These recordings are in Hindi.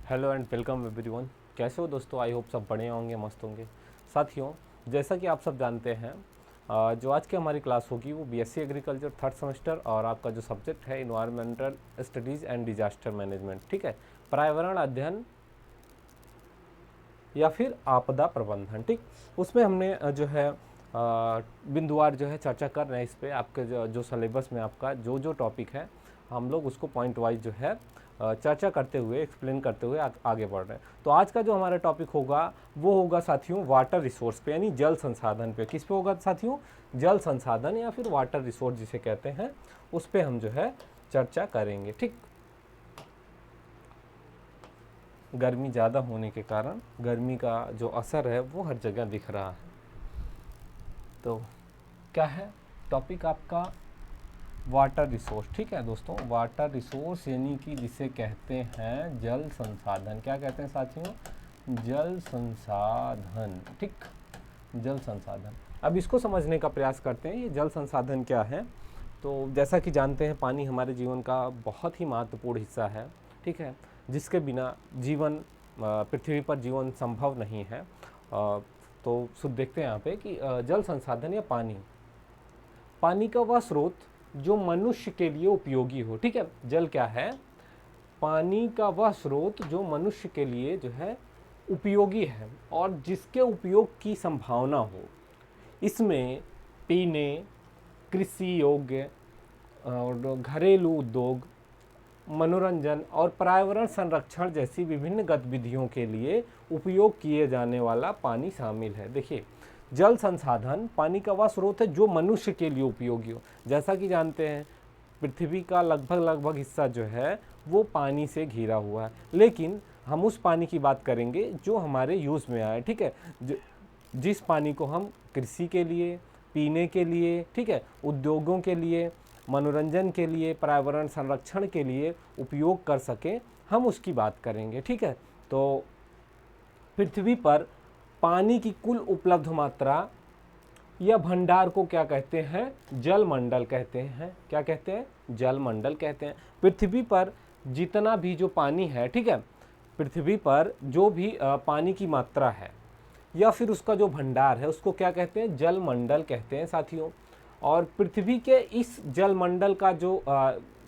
Hello and welcome everyone. कैसे हो दोस्तों? आई होप सब बढ़िया होंगे, मस्त होंगे। साथियों, जैसा कि आप सब जानते हैं, जो आज की हमारी क्लास होगी वो बीएससी एग्रीकल्चर थर्ड सेमेस्टर और आपका जो सब्जेक्ट है environmental studies and disaster management, ठीक है, पर्यावरण अध्ययन या फिर आपदा प्रबंधन। ठीक, उसमें हमने जो है बिंदुवार जो है चर्चा कर रहे हैं इस पे। आपके जो सिलेबस में आपका जो जो टॉपिक है हम लोग उसको पॉइंट वाइज जो है चर्चा करते हुए, एक्सप्लेन करते हुए आगे बढ़ रहे हैं। तो आज का जो हमारा टॉपिक होगा वो होगा साथियों वाटर रिसोर्स पे, यानी जल संसाधन पे। किस पे होगा साथियों? जल संसाधन या फिर वाटर रिसोर्स जिसे कहते हैं, उस पे हम जो है चर्चा करेंगे। ठीक, गर्मी ज़्यादा होने के कारण गर्मी का जो असर है वो हर जगह दिख रहा है। तो क्या है टॉपिक आपका? Water resource. ठीक है दोस्तों, वाटर रिसोर्स यानी कि जिसे कहते हैं जल संसाधन। क्या कहते हैं साथियों? जल संसाधन। ठीक, जल संसाधन। अब इसको समझने का प्रयास करते हैं, ये जल संसाधन क्या है। तो जैसा कि जानते हैं, पानी हमारे जीवन का बहुत ही महत्वपूर्ण हिस्सा है। ठीक है, जिसके बिना जीवन पृथ्वी पर जीवन संभव नहीं है। तो शुद्ध देखते हैं यहाँ पे कि जल संसाधन या पानी, पानी का वह स्रोत जो मनुष्य के लिए उपयोगी हो। ठीक है, जल क्या है? पानी का वह स्रोत जो मनुष्य के लिए जो है उपयोगी है और जिसके उपयोग की संभावना हो। इसमें पीने, कृषि योग्य और घरेलू उद्योग, मनोरंजन और पर्यावरण संरक्षण जैसी विभिन्न गतिविधियों के लिए उपयोग किए जाने वाला पानी शामिल है। देखिए, जल संसाधन पानी का वह स्रोत है जो मनुष्य के लिए उपयोगी हो। जैसा कि जानते हैं, पृथ्वी का लगभग हिस्सा जो है वो पानी से घिरा हुआ है, लेकिन हम उस पानी की बात करेंगे जो हमारे यूज़ में आए। ठीक है, जिस पानी को हम कृषि के लिए, पीने के लिए, ठीक है, उद्योगों के लिए, मनोरंजन के लिए, पर्यावरण संरक्षण के लिए उपयोग कर सकें, हम उसकी बात करेंगे। ठीक है, तो पृथ्वी पर पानी की कुल उपलब्ध मात्रा या भंडार को क्या कहते हैं? जलमंडल कहते हैं। क्या कहते हैं? जलमंडल कहते हैं। पृथ्वी पर जितना भी जो पानी है, ठीक है, पृथ्वी पर जो भी पानी की मात्रा है या फिर उसका जो भंडार है उसको क्या कहते हैं? जलमंडल कहते हैं साथियों। और पृथ्वी के इस जलमंडल का जो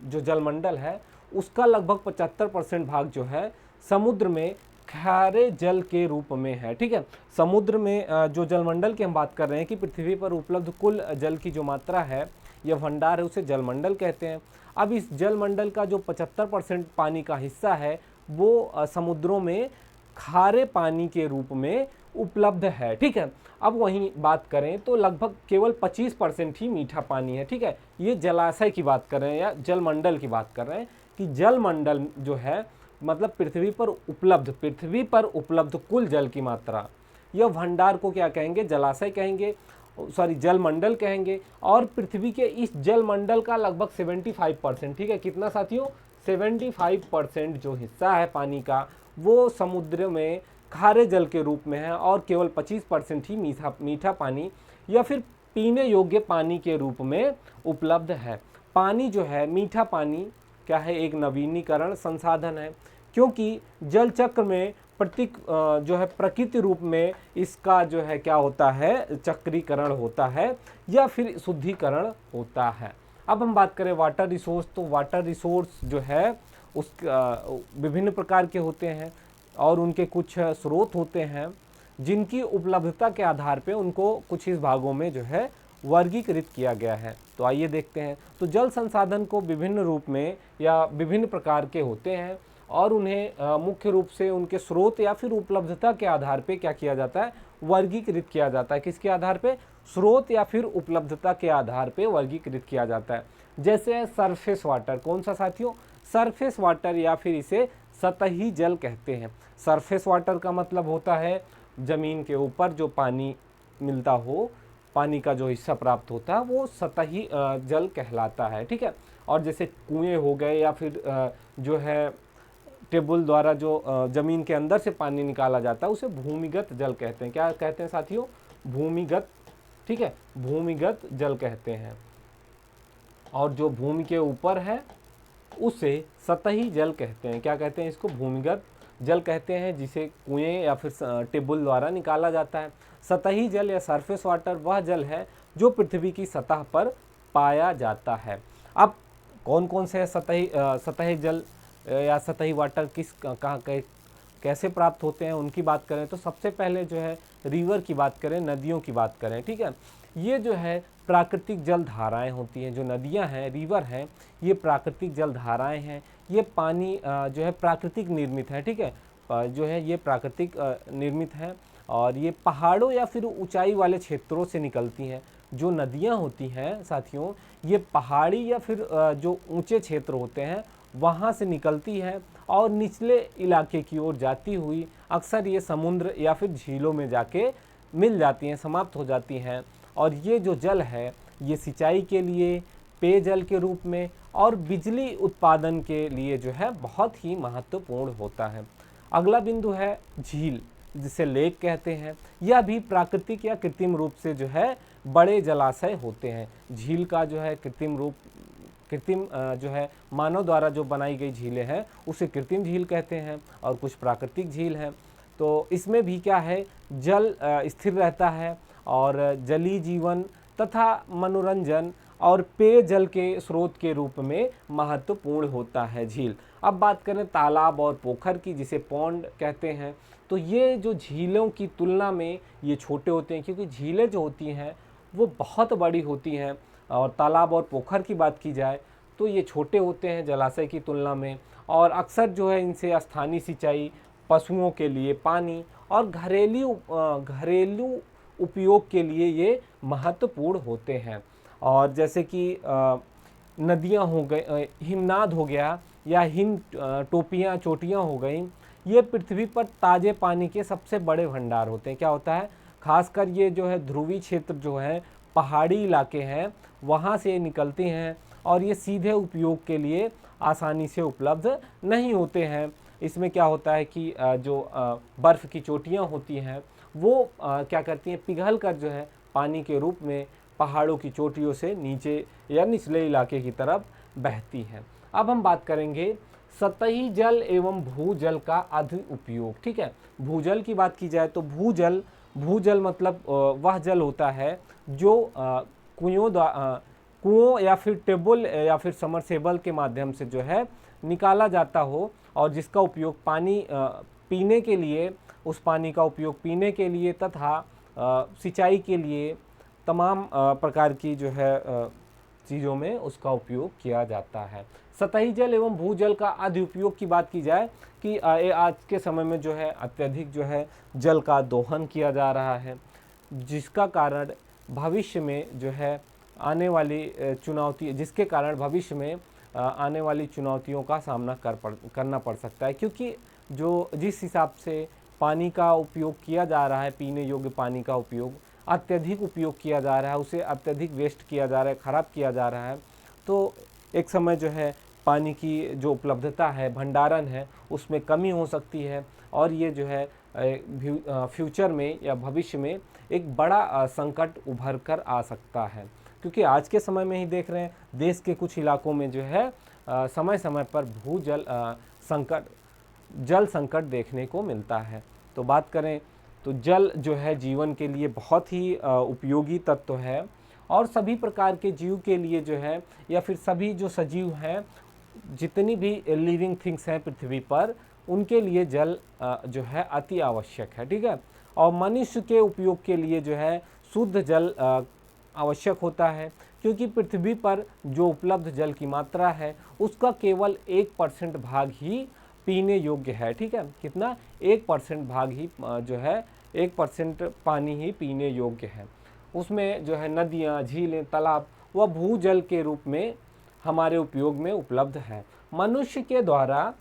जलमंडल है उसका लगभग 75% भाग जो है समुद्र में खारे जल के रूप में है। ठीक है, समुद्र में जो जलमंडल की हम बात कर रहे हैं कि पृथ्वी पर उपलब्ध कुल जल की जो मात्रा है या भंडार है उसे जलमंडल कहते हैं। अब इस जलमंडल का जो 75% पानी का हिस्सा है वो समुद्रों में खारे पानी के रूप में उपलब्ध है। ठीक है, अब वहीं बात करें तो लगभग केवल 25% ही मीठा पानी है। ठीक है, ये जलाशय की बात कर रहे हैं या जलमंडल की बात कर रहे हैं कि जलमंडल जो है मतलब पृथ्वी पर उपलब्ध कुल जल की मात्रा, यह भंडार को क्या कहेंगे? जलाशय कहेंगे, सॉरी जलमंडल कहेंगे। और पृथ्वी के इस जलमंडल का लगभग 75%, ठीक है, कितना साथियों? 75% जो हिस्सा है पानी का वो समुद्र में खारे जल के रूप में है और केवल 25% ही मीठा पानी या फिर पीने योग्य पानी के रूप में उपलब्ध है। पानी जो है, मीठा पानी क्या है? एक नवीनीकरण संसाधन है, क्योंकि जल चक्र में जो है प्रकृति रूप में इसका जो है क्या होता है? चक्रीकरण होता है या फिर शुद्धिकरण होता है। अब हम बात करें वाटर रिसोर्स, तो वाटर रिसोर्स जो है उस विभिन्न प्रकार के होते हैं और उनके कुछ स्रोत होते हैं जिनकी उपलब्धता के आधार पे उनको कुछ इस भागों में जो है वर्गीकृत किया गया है। तो आइए देखते हैं। तो जल संसाधन को विभिन्न रूप में या विभिन्न प्रकार के होते हैं और उन्हें मुख्य रूप से उनके स्रोत या फिर उपलब्धता के आधार पे क्या किया जाता है? वर्गीकृत किया जाता है। किसके आधार पे? स्रोत या फिर उपलब्धता के आधार पे वर्गीकृत किया जाता है। जैसे सरफेस वाटर, कौन सा साथियों? सरफेस वाटर या फिर इसे सतही जल कहते हैं। सरफेस वाटर का मतलब होता है जमीन के ऊपर जो पानी मिलता हो, पानी का जो हिस्सा प्राप्त होता है वो सतही जल कहलाता है। ठीक है, और जैसे कुएं हो गए या फिर जो है टेबल द्वारा जो जमीन के अंदर से पानी निकाला जाता है उसे भूमिगत जल कहते हैं। क्या कहते हैं साथियों? भूमिगत। ठीक है, भूमिगत जल कहते हैं। और जो भूमि के ऊपर है उसे सतही जल कहते हैं। क्या कहते हैं इसको? भूमिगत जल कहते हैं जिसे कुएं या फिर टेबल द्वारा निकाला जाता है। सतही जल या सरफेस वाटर वह जल है जो पृथ्वी की सतह पर पाया जाता है। अब कौन कौन से सतही जल या सतही वाटर कहाँ कैसे प्राप्त होते हैं उनकी बात करें तो सबसे पहले जो है रिवर की बात करें, नदियों की बात करें, ठीक है। ये जो है प्राकृतिक जल धाराएं होती हैं, जो नदियां हैं, रिवर हैं, ये प्राकृतिक जल धाराएं हैं। ये पानी जो है प्राकृतिक निर्मित है, ठीक है, जो है ये प्राकृतिक निर्मित है और ये पहाड़ों या फिर ऊंचाई वाले क्षेत्रों से निकलती हैं। जो नदियां होती हैं साथियों, ये पहाड़ी या फिर जो ऊंचे क्षेत्र होते हैं वहाँ से निकलती है और निचले इलाके की ओर जाती हुई अक्सर ये समुद्र या फिर झीलों में जाके मिल जाती हैं, समाप्त हो जाती हैं। और ये जो जल है ये सिंचाई के लिए, पेयजल के रूप में और बिजली उत्पादन के लिए जो है बहुत ही महत्वपूर्ण होता है। अगला बिंदु है झील, जिसे लेक कहते हैं। यह भी प्राकृतिक या कृत्रिम रूप से जो है बड़े जलाशय होते हैं। झील का जो है कृत्रिम जो है मानव द्वारा जो बनाई गई झीलें हैं उसे कृत्रिम झील कहते हैं और कुछ प्राकृतिक झील हैं। तो इसमें भी क्या है, जल स्थिर रहता है और जलीय जीवन तथा मनोरंजन और पेयजल के स्रोत के रूप में महत्वपूर्ण होता है झील। अब बात करें तालाब और पोखर की, जिसे पॉन्ड कहते हैं, तो ये जो झीलों की तुलना में ये छोटे होते हैं, क्योंकि झीलें जो होती हैं वो बहुत बड़ी होती हैं और तालाब और पोखर की बात की जाए तो ये छोटे होते हैं जलाशय की तुलना में। और अक्सर जो है इनसे स्थानीय सिंचाई, पशुओं के लिए पानी और घरेलू उपयोग के लिए ये महत्वपूर्ण होते हैं। और जैसे कि नदियाँ हो गई, हिमनाद हो गया या हिम टोपियाँ, चोटियाँ हो गई, ये पृथ्वी पर ताज़े पानी के सबसे बड़े भंडार होते हैं। क्या होता है, खासकर ये जो है ध्रुवीय क्षेत्र जो है, पहाड़ी इलाके हैं, वहाँ से निकलती हैं और ये सीधे उपयोग के लिए आसानी से उपलब्ध नहीं होते हैं। इसमें क्या होता है कि जो बर्फ़ की चोटियाँ होती हैं वो क्या करती हैं, पिघल कर जो है पानी के रूप में पहाड़ों की चोटियों से नीचे या निचले इलाके की तरफ बहती हैं। अब हम बात करेंगे सतही जल एवं भूजल का अधिक उपयोग, ठीक है। भूजल की बात की जाए तो भूजल मतलब वह जल होता है जो कुओं या फिर टेबल या फिर समरसेबल के माध्यम से जो है निकाला जाता हो और जिसका उपयोग पानी पीने के लिए, उस पानी का उपयोग पीने के लिए तथा सिंचाई के लिए, तमाम प्रकार की जो है चीज़ों में उसका उपयोग किया जाता है। सतही जल एवं भूजल का अधिउपयोग की बात की जाए कि आज के समय में जो है अत्यधिक जो है जल का दोहन किया जा रहा है, जिसका कारण भविष्य में जो है आने वाली चुनौतियों का सामना करना पड़ सकता है। क्योंकि जिस हिसाब से पानी का उपयोग किया जा रहा है, पीने योग्य पानी का अत्यधिक उपयोग किया जा रहा है, उसे अत्यधिक वेस्ट किया जा रहा है, ख़राब किया जा रहा है, तो एक समय जो है पानी की जो उपलब्धता है, भंडारण है, उसमें कमी हो सकती है और ये जो है फ्यूचर में या भविष्य में एक बड़ा संकट उभर कर आ सकता है। क्योंकि आज के समय में ही देख रहे हैं देश के कुछ इलाकों में जो है समय समय पर जल संकट देखने को मिलता है। तो बात करें तो जल जो है जीवन के लिए बहुत ही उपयोगी तत्व है और सभी प्रकार के जीव के लिए जो है या फिर सभी जो सजीव हैं, जितनी भी लिविंग थिंग्स हैं पृथ्वी पर, उनके लिए जल जो है अति आवश्यक है, ठीक है। और मनुष्य के उपयोग के लिए जो है शुद्ध जल आवश्यक होता है, क्योंकि पृथ्वी पर जो उपलब्ध जल की मात्रा है उसका केवल 1% भाग ही पीने योग्य है, ठीक है। कितना? 1% भाग ही जो है 1% पानी ही पीने योग्य है। उसमें जो है नदियाँ, झीलें, तालाब वह भूजल के रूप में हमारे उपयोग में उपलब्ध है। मनुष्य के द्वारा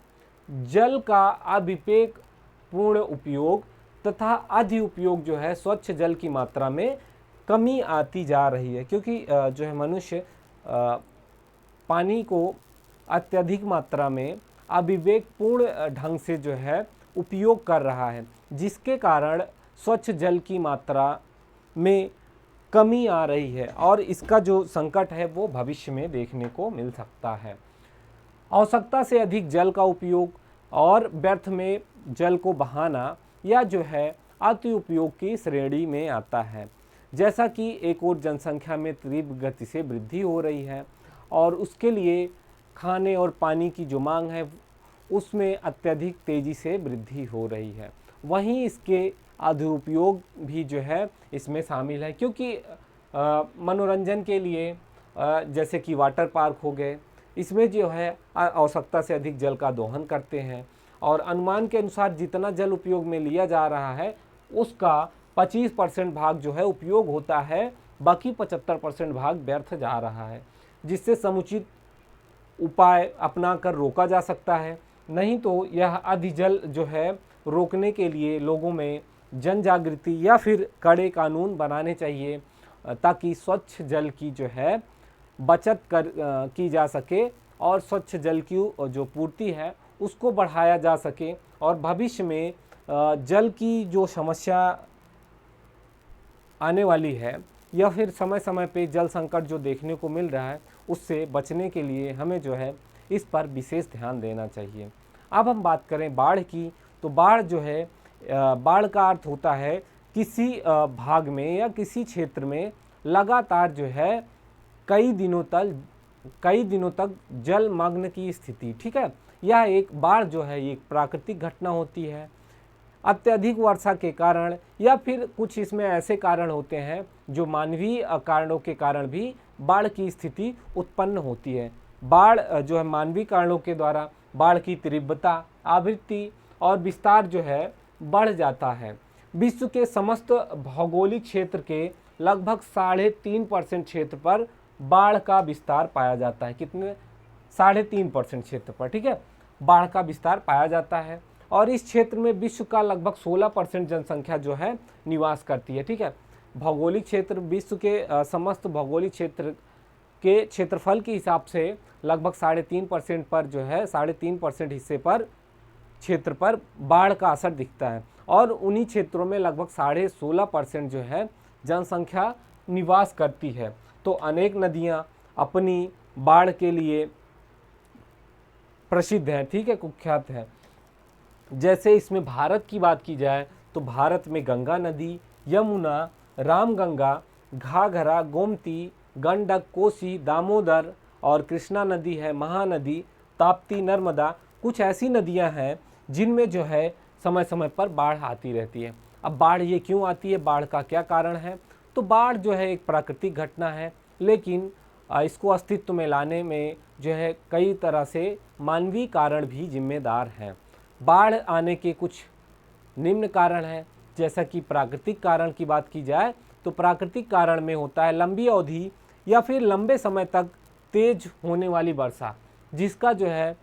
जल का अविवेक पूर्ण उपयोग तथा अधि उपयोग जो है स्वच्छ जल की मात्रा में कमी आती जा रही है, क्योंकि जो है मनुष्य पानी को अत्यधिक मात्रा में अविवेकपूर्ण ढंग से जो है उपयोग कर रहा है, जिसके कारण स्वच्छ जल की मात्रा में कमी आ रही है और इसका जो संकट है वो भविष्य में देखने को मिल सकता है। आवश्यकता से अधिक जल का उपयोग और व्यर्थ में जल को बहाना या जो है अति उपयोग की श्रेणी में आता है। जैसा कि एक और जनसंख्या में तीव्र गति से वृद्धि हो रही है और उसके लिए खाने और पानी की जो मांग है उसमें अत्यधिक तेज़ी से वृद्धि हो रही है, वहीं इसके दुरुपयोग भी जो है इसमें शामिल है, क्योंकि मनोरंजन के लिए जैसे कि वाटर पार्क हो गए, इसमें जो है आवश्यकता से अधिक जल का दोहन करते हैं और अनुमान के अनुसार जितना जल उपयोग में लिया जा रहा है उसका 25% भाग जो है उपयोग होता है, बाकी 75% भाग व्यर्थ जा रहा है, जिससे समुचित उपाय अपनाकर रोका जा सकता है। नहीं तो यह अधिजल जो है रोकने के लिए लोगों में जन जागृति या फिर कड़े कानून बनाने चाहिए ताकि स्वच्छ जल की जो है बचत की जा सके और स्वच्छ जल की जो पूर्ति है उसको बढ़ाया जा सके और भविष्य में जल की जो समस्या आने वाली है या फिर समय समय पे जल संकट जो देखने को मिल रहा है उससे बचने के लिए हमें जो है इस पर विशेष ध्यान देना चाहिए। अब हम बात करें बाढ़ की, तो बाढ़ जो है बाढ़ का अर्थ होता है किसी भाग में या किसी क्षेत्र में लगातार जो है कई दिनों तक जलमग्न की स्थिति। ठीक है, यह एक बाढ़ जो है एक प्राकृतिक घटना होती है। अत्यधिक वर्षा के कारण या फिर कुछ इसमें ऐसे कारण होते हैं जो मानवीय कारणों के कारण भी बाढ़ की स्थिति उत्पन्न होती है। बाढ़ जो है मानवीय कारणों के द्वारा बाढ़ की तीव्रता, आवृत्ति और विस्तार जो है बढ़ जाता है। विश्व के समस्त भौगोलिक क्षेत्र के लगभग 3.5% क्षेत्र पर बाढ़ का विस्तार पाया जाता है। कितने? 3.5% क्षेत्र पर, ठीक है, बाढ़ का विस्तार पाया जाता है और इस क्षेत्र में विश्व का लगभग 16% जनसंख्या जो है निवास करती है। ठीक है, भौगोलिक क्षेत्र विश्व के समस्त भौगोलिक क्षेत्र के क्षेत्रफल के हिसाब से लगभग 3.5% पर जो है 3.5% हिस्से पर क्षेत्र पर बाढ़ का असर दिखता है और उन्हीं क्षेत्रों में लगभग 16.5% जो है जनसंख्या निवास करती है। तो अनेक नदियां अपनी बाढ़ के लिए प्रसिद्ध हैं, ठीक है, कुख्यात है। जैसे इसमें भारत की बात की जाए तो भारत में गंगा नदी, यमुना, रामगंगा, घाघरा, गोमती, गंडक, कोसी, दामोदर और कृष्णा नदी है, महानदी, ताप्ती, नर्मदा, कुछ ऐसी नदियां हैं जिनमें जो है समय समय पर बाढ़ आती रहती है। अब बाढ़ ये क्यों आती है, बाढ़ का क्या कारण है? तो बाढ़ जो है एक प्राकृतिक घटना है, लेकिन इसको अस्तित्व में लाने में जो है कई तरह से मानवीय कारण भी जिम्मेदार हैं। बाढ़ आने के कुछ निम्न कारण हैं। जैसा कि प्राकृतिक कारण की बात की जाए तो प्राकृतिक कारण में होता है लंबी अवधि या फिर लंबे समय तक तेज होने वाली वर्षा, जिसका जो है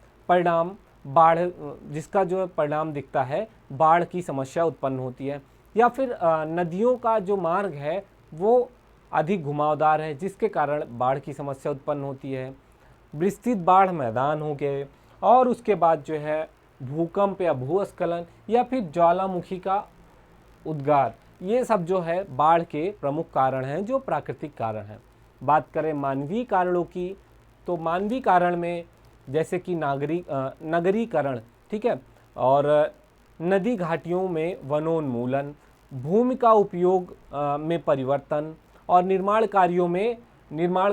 परिणाम दिखता है बाढ़ की समस्या उत्पन्न होती है। या फिर नदियों का जो मार्ग है वो अधिक घुमावदार है, जिसके कारण बाढ़ की समस्या उत्पन्न होती है। विस्तृत बाढ़ मैदान हो गए और उसके बाद जो है भूकंप या भूस्खलन या फिर ज्वालामुखी का उद्गार, ये सब जो है बाढ़ के प्रमुख कारण हैं जो प्राकृतिक कारण हैं। बात करें मानवीय कारणों की, तो मानवीय कारण में जैसे कि नगरीकरण, ठीक है, और नदी घाटियों में वनोन्मूलन, भूमि का उपयोग में परिवर्तन और निर्माण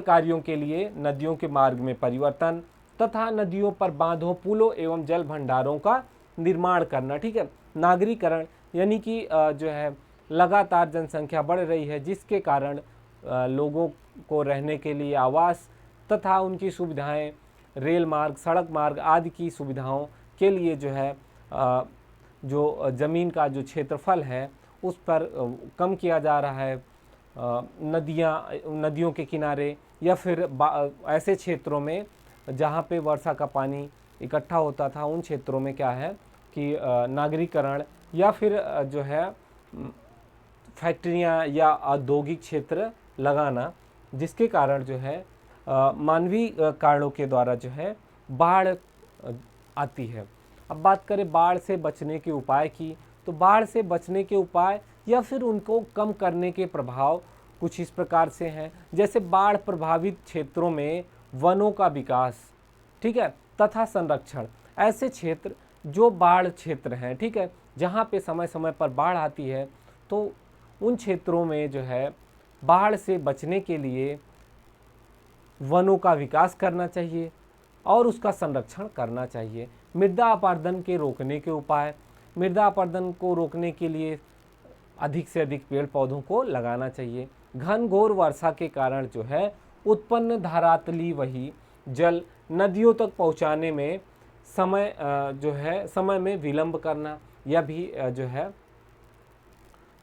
कार्यों के लिए नदियों के मार्ग में परिवर्तन तथा नदियों पर बांधों, पुलों एवं जल भंडारों का निर्माण करना। ठीक है, नागरीकरण यानी कि जो है लगातार जनसंख्या बढ़ रही है, जिसके कारण लोगों को रहने के लिए आवास तथा उनकी सुविधाएं, रेल मार्ग, सड़क मार्ग आदि की सुविधाओं के लिए जो है जो ज़मीन का जो क्षेत्रफल है उस पर कम किया जा रहा है। नदियों के किनारे या फिर ऐसे क्षेत्रों में जहाँ पे वर्षा का पानी इकट्ठा होता था, उन क्षेत्रों में क्या है कि नागरीकरण या फिर जो है फैक्ट्रियाँ या औद्योगिक क्षेत्र लगाना, जिसके कारण जो है मानवीय कारणों के द्वारा जो है बाढ़ आती है। अब बात करें बाढ़ से बचने के उपाय की, तो बाढ़ से बचने के उपाय या फिर उनको कम करने के प्रभाव कुछ इस प्रकार से हैं। जैसे बाढ़ प्रभावित क्षेत्रों में वनों का विकास, ठीक है, तथा संरक्षण। ऐसे क्षेत्र जो बाढ़ क्षेत्र हैं, ठीक है, जहाँ पे समय समय पर बाढ़ आती है, तो उन क्षेत्रों में जो है बाढ़ से बचने के लिए वनों का विकास करना चाहिए और उसका संरक्षण करना चाहिए। मृदा अपरदन के रोकने के उपाय, मृदा अपरदन को रोकने के लिए अधिक से अधिक पेड़ पौधों को लगाना चाहिए। घनघोर वर्षा के कारण जो है उत्पन्न धरातली वही जल नदियों तक पहुंचाने में समय में विलंब करना, यह भी जो है,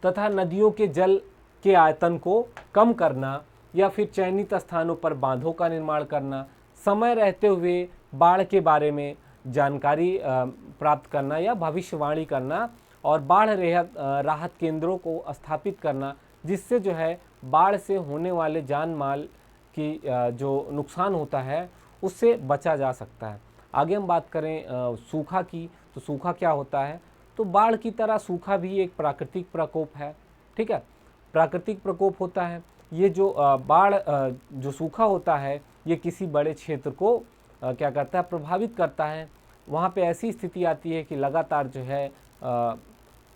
तथा नदियों के जल के आयतन को कम करना या फिर चयनित स्थानों पर बांधों का निर्माण करना, समय रहते हुए बाढ़ के बारे में जानकारी प्राप्त करना या भविष्यवाणी करना और बाढ़ राहत केंद्रों को स्थापित करना, जिससे जो है बाढ़ से होने वाले जान माल की जो नुकसान होता है उससे बचा जा सकता है। आगे हम बात करें सूखा की, तो सूखा क्या होता है? तो बाढ़ की तरह सूखा भी एक प्राकृतिक प्रकोप है, ठीक है, प्राकृतिक प्रकोप होता है। ये जो बाढ़ जो सूखा होता है ये किसी बड़े क्षेत्र को क्या करता है, प्रभावित करता है। वहाँ पे ऐसी स्थिति आती है कि लगातार जो है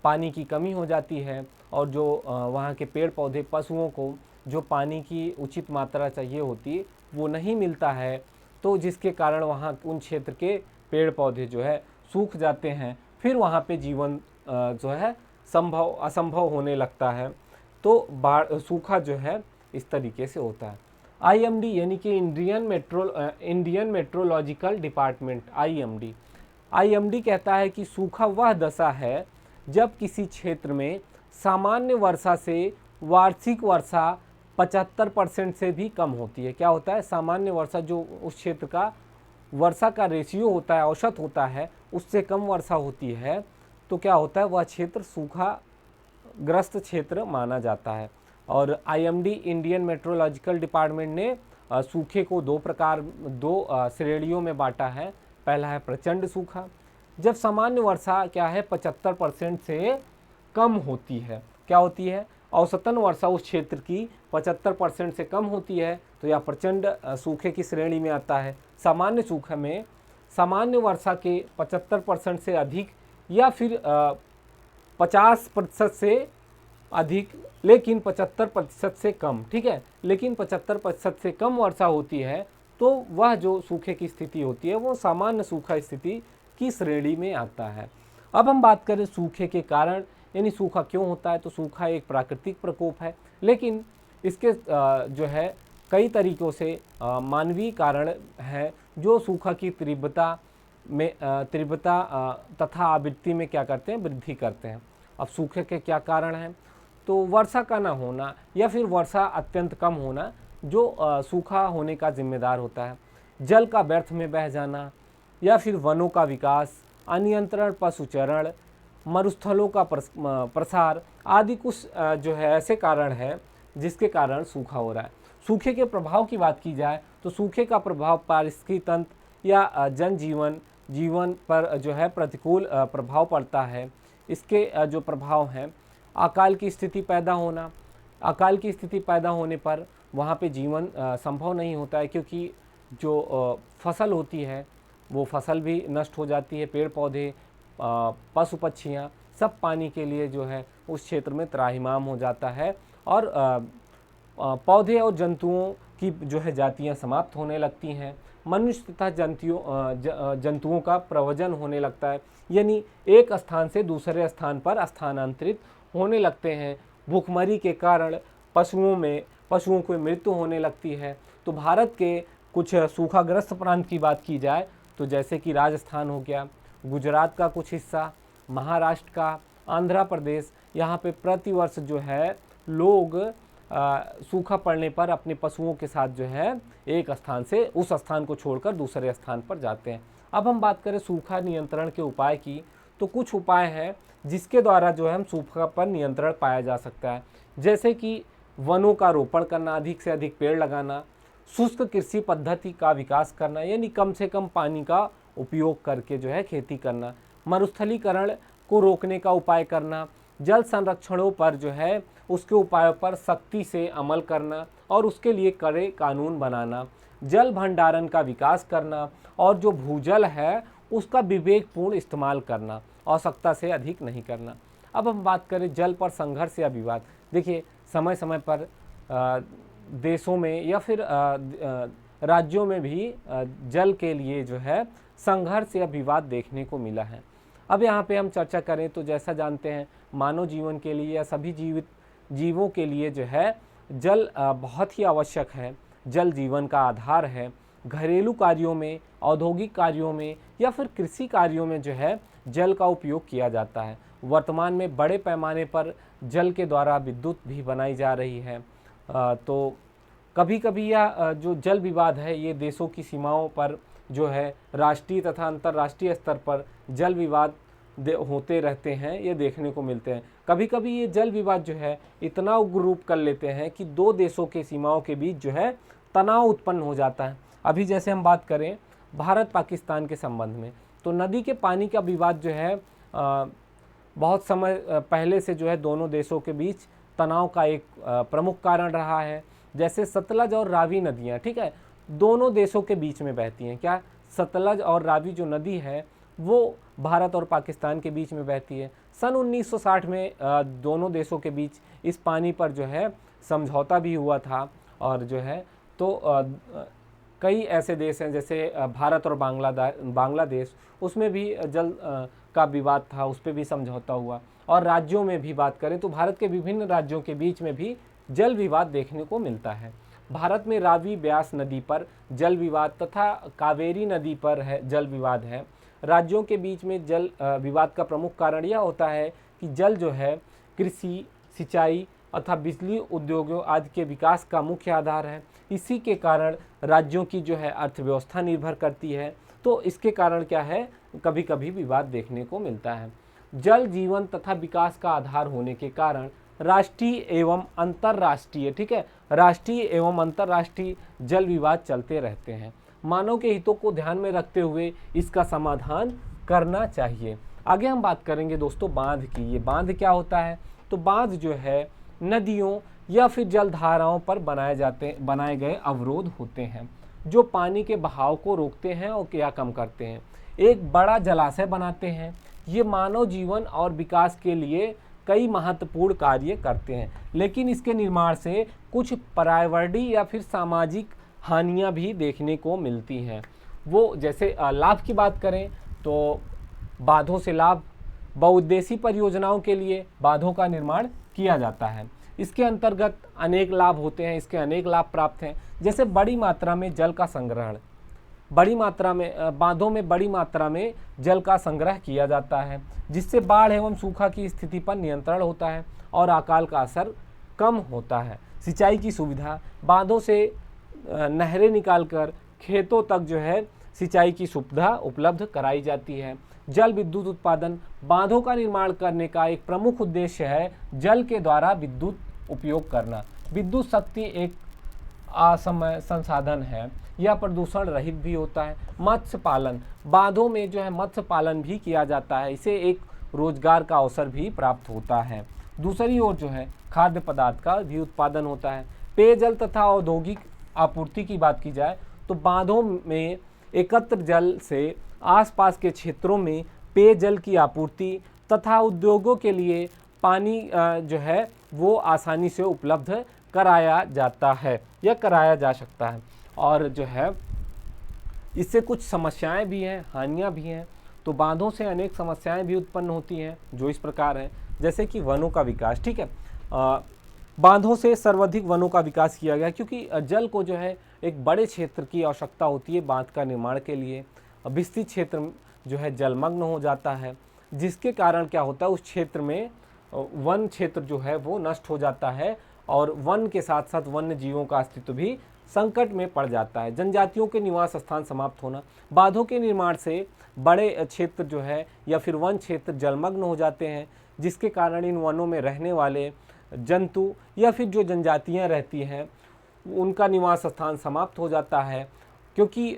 पानी की कमी हो जाती है और जो वहाँ के पेड़ पौधे पशुओं को जो पानी की उचित मात्रा चाहिए होती है वो नहीं मिलता है, तो जिसके कारण वहाँ उन क्षेत्र के पेड़ पौधे जो है सूख जाते हैं। फिर वहाँ पे जीवन जो है असंभव होने लगता है। तो सूखा जो है इस तरीके से होता है। IMD यानी कि इंडियन मेट्रोलॉजिकल डिपार्टमेंट, IMD कहता है कि सूखा वह दशा है जब किसी क्षेत्र में सामान्य वर्षा से वार्षिक वर्षा 75% से भी कम होती है। क्या होता है? सामान्य वर्षा, जो उस क्षेत्र का वर्षा का रेशियो होता है, औसत होता है, उससे कम वर्षा होती है, तो क्या होता है, वह क्षेत्र सूखा ग्रस्त क्षेत्र माना जाता है। और IMD इंडियन मेट्रोलॉजिकल डिपार्टमेंट ने सूखे को दो श्रेणियों में बांटा है। पहला है प्रचंड सूखा, जब सामान्य वर्षा क्या है 75% से कम होती है। क्या होती है? औसतन वर्षा उस क्षेत्र की 75% से कम होती है, तो यह प्रचंड सूखे की श्रेणी में आता है। सामान्य सूखे में सामान्य वर्षा के 75% से अधिक या फिर 50% से अधिक, लेकिन 75% से कम, ठीक है, लेकिन 75% से कम वर्षा होती है, तो वह जो सूखे की स्थिति होती है वो सामान्य सूखा स्थिति की श्रेणी में आता है। अब हम बात करें सूखे के कारण, यानी सूखा क्यों होता है। तो सूखा एक प्राकृतिक प्रकोप है, लेकिन इसके जो है कई तरीकों से मानवीय कारण हैं जो सूखा की तीव्रता तथा आवृत्ति में क्या करते हैं, वृद्धि करते हैं। अब सूखे के क्या कारण हैं? तो वर्षा का ना होना या फिर वर्षा अत्यंत कम होना जो सूखा होने का जिम्मेदार होता है। जल का व्यर्थ में बह जाना या फिर वनों का विकास, अनियंत्रण पशुचरण, मरुस्थलों का प्रसार आदि कुछ जो है ऐसे कारण हैं जिसके कारण सूखा हो रहा है। सूखे के प्रभाव की बात की जाए तो सूखे का प्रभाव पारिस्थितिकी तंत्र या जीवन पर जो है प्रतिकूल प्रभाव पड़ता है। इसके जो प्रभाव हैं, अकाल की स्थिति पैदा होना, अकाल की स्थिति पैदा होने पर वहाँ पे जीवन संभव नहीं होता है, क्योंकि जो फसल होती है वो फसल भी नष्ट हो जाती है। पेड़ पौधे, पशु पक्षियाँ सब पानी के लिए जो है उस क्षेत्र में त्राहिमाम हो जाता है और पौधे और जंतुओं की जो है जातियाँ समाप्त होने लगती हैं। मनुष्य तथा जंतुओं का प्रवजन होने लगता है, यानी एक स्थान से दूसरे स्थान पर स्थानांतरित होने लगते हैं। भूखमरी के कारण पशुओं को मृत्यु होने लगती है। तो भारत के कुछ सूखाग्रस्त प्रांत की बात की जाए तो जैसे कि राजस्थान हो गया, गुजरात का कुछ हिस्सा, महाराष्ट्र का, आंध्र प्रदेश, यहाँ पे प्रतिवर्ष जो है लोग सूखा पड़ने पर अपने पशुओं के साथ जो है एक स्थान से उस स्थान को छोड़कर दूसरे स्थान पर जाते हैं। अब हम बात करें सूखा नियंत्रण के उपाय की, तो कुछ उपाय हैं जिसके द्वारा जो है हम सूखा पर नियंत्रण पाया जा सकता है, जैसे कि वनों का रोपण करना, अधिक से अधिक पेड़ लगाना, शुष्क कृषि पद्धति का विकास करना, यानी कम से कम पानी का उपयोग करके जो है खेती करना, मरुस्थलीकरण को रोकने का उपाय करना, जल संरक्षणों पर जो है उसके उपायों पर सख्ती से अमल करना और उसके लिए कड़े कानून बनाना, जल भंडारण का विकास करना और जो भूजल है उसका विवेकपूर्ण इस्तेमाल करना, आवश्यकता से अधिक नहीं करना। अब हम बात करें जल पर संघर्ष या विवाद। देखिए, समय समय पर देशों में या फिर राज्यों में भी जल के लिए जो है संघर्ष या विवाद देखने को मिला है। अब यहाँ पे हम चर्चा करें तो जैसा जानते हैं, मानव जीवन के लिए या सभी जीवों के लिए जो है जल बहुत ही आवश्यक है। जल जीवन का आधार है। घरेलू कार्यों में, औद्योगिक कार्यों में या फिर कृषि कार्यों में जो है जल का उपयोग किया जाता है। वर्तमान में बड़े पैमाने पर जल के द्वारा विद्युत भी बनाई जा रही है। तो कभी कभी यह जो जल विवाद है ये देशों की सीमाओं पर जो है राष्ट्रीय तथा अंतर्राष्ट्रीय स्तर पर जल विवाद होते रहते हैं, ये देखने को मिलते हैं। कभी कभी ये जल विवाद जो है इतना उग्र रूप कर लेते हैं कि दो देशों के सीमाओं के बीच जो है तनाव उत्पन्न हो जाता है। अभी जैसे हम बात करें भारत पाकिस्तान के संबंध में, तो नदी के पानी का विवाद जो है बहुत समय पहले से जो है दोनों देशों के बीच तनाव का एक प्रमुख कारण रहा है। जैसे सतलज और रावी नदियाँ, ठीक है, दोनों देशों के बीच में बहती हैं। क्या सतलज और रावी जो नदी है वो भारत और पाकिस्तान के बीच में बहती है। सन 1960 में दोनों देशों के बीच इस पानी पर जो है समझौता भी हुआ था। और जो है तो कई ऐसे देश हैं जैसे भारत और बांग्लादेश, उसमें भी जल का विवाद था, उस पर भी समझौता हुआ। और राज्यों में भी बात करें तो भारत के विभिन्न राज्यों के बीच में भी जल विवाद देखने को मिलता है। भारत में रावी ब्यास नदी पर जल विवाद तथा कावेरी नदी पर है जल विवाद है। राज्यों के बीच में जल विवाद का प्रमुख कारण यह होता है कि जल जो है कृषि, सिंचाई अथवा बिजली उद्योगों आदि के विकास का मुख्य आधार है। इसी के कारण राज्यों की जो है अर्थव्यवस्था निर्भर करती है। तो इसके कारण क्या है, कभी कभी विवाद देखने को मिलता है। जल जीवन तथा विकास का आधार होने के कारण राष्ट्रीय एवं अंतर्राष्ट्रीय, ठीक है, राष्ट्रीय एवं अंतर्राष्ट्रीय जल विवाद चलते रहते हैं। मानव के हितों को ध्यान में रखते हुए इसका समाधान करना चाहिए। आगे हम बात करेंगे दोस्तों बांध की। ये बांध क्या होता है, तो बांध जो है नदियों या फिर जलधाराओं पर बनाए गए अवरोध होते हैं जो पानी के बहाव को रोकते हैं और क्या कम करते हैं। एक बड़ा जलाशय बनाते हैं। ये मानव जीवन और विकास के लिए कई महत्वपूर्ण कार्य करते हैं, लेकिन इसके निर्माण से कुछ पर्यावरणीय या फिर सामाजिक हानियां भी देखने को मिलती हैं। वो जैसे लाभ की बात करें तो बांधों से लाभ, बहुउद्देशीय परियोजनाओं के लिए बांधों का निर्माण किया जाता है। इसके अंतर्गत अनेक लाभ होते हैं, इसके अनेक लाभ प्राप्त हैं। जैसे बड़ी मात्रा में जल का संग्रहण, बांधों में बड़ी मात्रा में जल का संग्रह किया जाता है, जिससे बाढ़ एवं सूखा की स्थिति पर नियंत्रण होता है और अकाल का असर कम होता है। सिंचाई की सुविधा, बांधों से नहरें निकालकर खेतों तक जो है सिंचाई की सुविधा उपलब्ध कराई जाती है। जल विद्युत उत्पादन, बांधों का निर्माण करने का एक प्रमुख उद्देश्य है जल के द्वारा विद्युत उपयोग करना। विद्युत शक्ति एक असमय संसाधन है, यह प्रदूषण रहित भी होता है। मत्स्य पालन, बांधों में जो है मत्स्य पालन भी किया जाता है, इसे एक रोजगार का अवसर भी प्राप्त होता है। दूसरी ओर जो है खाद्य पदार्थ का भी उत्पादन होता है। पेयजल तथा औद्योगिक आपूर्ति की बात की जाए तो बांधों में एकत्र जल से आसपास के क्षेत्रों में पेयजल की आपूर्ति तथा उद्योगों के लिए पानी जो है वो आसानी से उपलब्ध कराया जाता है या कराया जा सकता है। और जो है इससे कुछ समस्याएं भी हैं, हानियां भी हैं। तो बांधों से अनेक समस्याएं भी उत्पन्न होती हैं जो इस प्रकार हैं, जैसे कि वनों का विकास, ठीक है। बांधों से सर्वाधिक वनों का विकास किया गया क्योंकि जल को जो है एक बड़े क्षेत्र की आवश्यकता होती है बांध का निर्माण के लिए। विस्तृत क्षेत्र जो है जलमग्न हो जाता है, जिसके कारण क्या होता है उस क्षेत्र में वन क्षेत्र जो है वो नष्ट हो जाता है और वन के साथ साथ वन्य जीवों का अस्तित्व भी संकट में पड़ जाता है। जनजातियों के निवास स्थान समाप्त होना, बांधों के निर्माण से बड़े क्षेत्र जो है या फिर वन क्षेत्र जलमग्न हो जाते हैं, जिसके कारण इन वनों में रहने वाले जंतु या फिर जो जनजातियां रहती हैं उनका निवास स्थान समाप्त हो जाता है। क्योंकि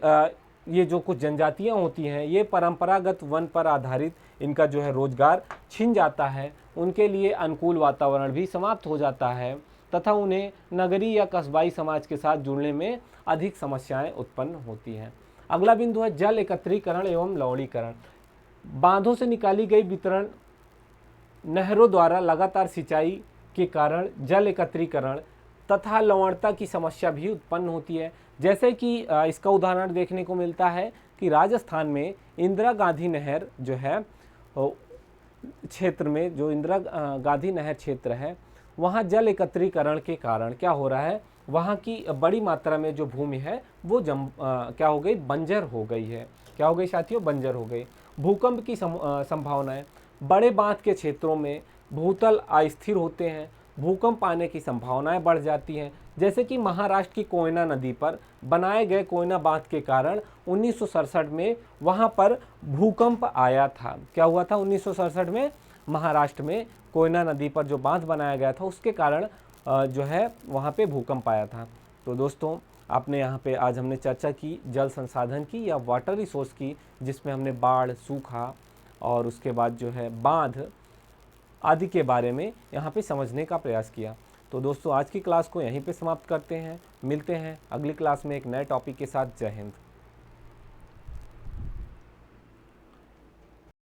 ये जो कुछ जनजातियां होती हैं ये परंपरागत वन पर आधारित इनका जो है रोजगार छिन जाता है, उनके लिए अनुकूल वातावरण भी समाप्त हो जाता है तथा उन्हें नगरीय या कस्बाई समाज के साथ जुड़ने में अधिक समस्याएं उत्पन्न होती हैं। अगला बिंदु है जल एकत्रीकरण एवं लवणीकरण। बांधों से निकाली गई वितरण नहरों द्वारा लगातार सिंचाई के कारण जल एकत्रीकरण तथा लवणता की समस्या भी उत्पन्न होती है। जैसे कि इसका उदाहरण देखने को मिलता है कि राजस्थान में इंदिरा गांधी नहर जो है क्षेत्र में, जो इंदिरा गांधी नहर क्षेत्र है, वहाँ जल एकत्रीकरण के कारण क्या हो रहा है, वहाँ की बड़ी मात्रा में जो भूमि है वो क्या हो गई, बंजर हो गई है। क्या हो गई साथियों, बंजर हो गई। भूकंप की संभावनाएं, बड़े बांध के क्षेत्रों में भूतल अस्थिर होते हैं, भूकंप आने की संभावनाएं बढ़ जाती हैं। जैसे कि महाराष्ट्र की कोयना नदी पर बनाए गए कोयना बांध के कारण 1967 में वहां पर भूकंप आया था। क्या हुआ था 1967 में, महाराष्ट्र में कोयना नदी पर जो बांध बनाया गया था उसके कारण जो है वहां पे भूकंप आया था। तो दोस्तों आपने यहाँ पे आज हमने चर्चा की जल संसाधन की या वाटर रिसोर्स की, जिसमें हमने बाढ़, सूखा और उसके बाद जो है बांध आदि के बारे में यहाँ पे समझने का प्रयास किया। तो दोस्तों आज की क्लास को यहीं पे समाप्त करते हैं। मिलते हैं अगली क्लास में एक नए टॉपिक के साथ। जय हिंद।